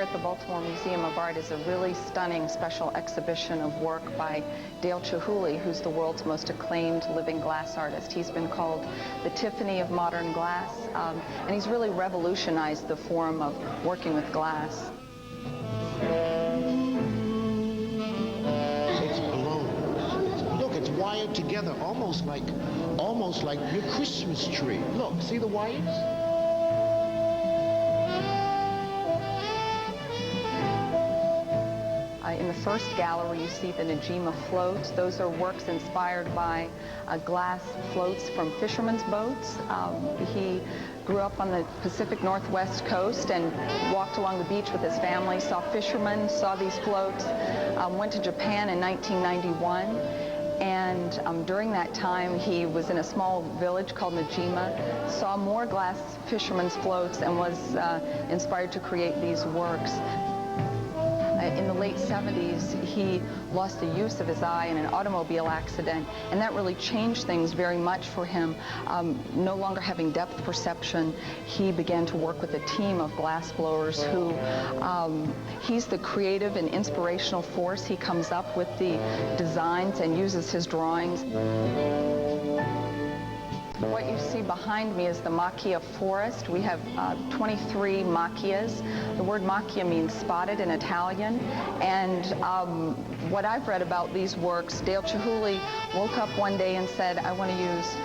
here at the Baltimore Museum of Art is a really stunning special exhibition of work by Dale Chihuly, who's the world's most acclaimed living glass artist. He's been called the Tiffany of Modern Glass, and he's really revolutionized the form of working with glass. It's blown. Look, it's wired together, almost like your Christmas tree. Look, see the wires? In the first gallery, you see the Najima floats. Those are works inspired by glass floats from fishermen's boats. He grew up on the Pacific Northwest coast and walked along the beach with his family, saw fishermen, saw these floats, went to Japan in 1991. And during that time, he was in a small village called Najima, saw more glass fishermen's floats, and was inspired to create these works. In the late 70s, he lost the use of his eye in an automobile accident, and that really changed things very much for him. No longer having depth perception, he began to work with a team of glass blowers who, he's the creative and inspirational force. He comes up with the designs and uses his drawings. What you see behind me is the macchia forest. We have 23 macchias. The word macchia means spotted in Italian. And what I've read about these works, Dale Chihuly woke up one day and said, I want to use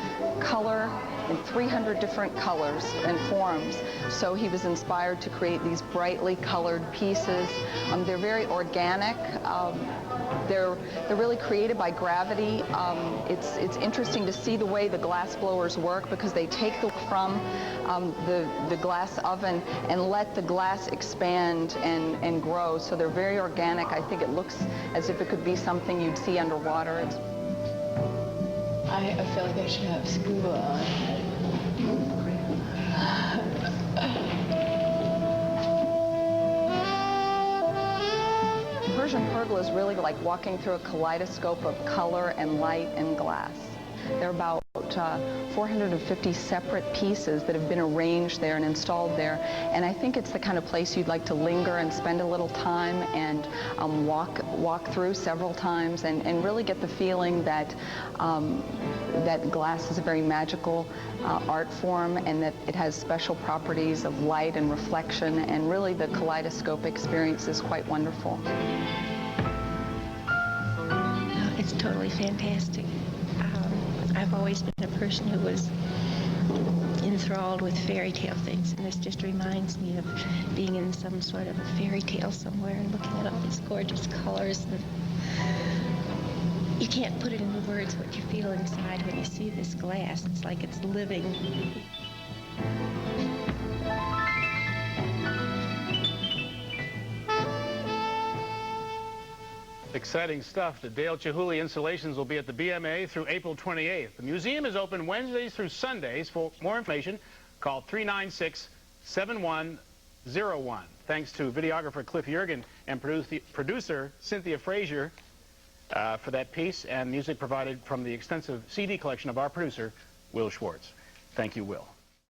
color in 300 different colors and forms. So he was inspired to create these brightly colored pieces. They're very organic. They're really created by gravity. It's interesting to see the way the glass blowers work, because they take the from the glass oven and let the glass expand and grow. So they're very organic. I think it looks as if it could be something you'd see underwater. I feel like I should have scuba on. Persian pergola is really like walking through a kaleidoscope of color and light and glass. There are about 450 separate pieces that have been arranged there and installed there, and I think it's the kind of place you'd like to linger and spend a little time and walk through several times and really get the feeling that that glass is a very magical art form, and that it has special properties of light and reflection, and really the kaleidoscope experience is quite wonderful. It's totally fantastic. I've always been a person who was enthralled with fairy tale things, and this just reminds me of being in some sort of a fairy tale somewhere and looking at all these gorgeous colors. And you can't put it into words what you feel inside when you see this glass. It's like it's living. Exciting stuff. The Dale Chihuly installations will be at the BMA through April 28th. The museum is open Wednesdays through Sundays. For more information, call 396-7101. Thanks to videographer Cliff Yergin and producer Cynthia Frazier for that piece, and music provided from the extensive CD collection of our producer, Will Schwartz. Thank you, Will.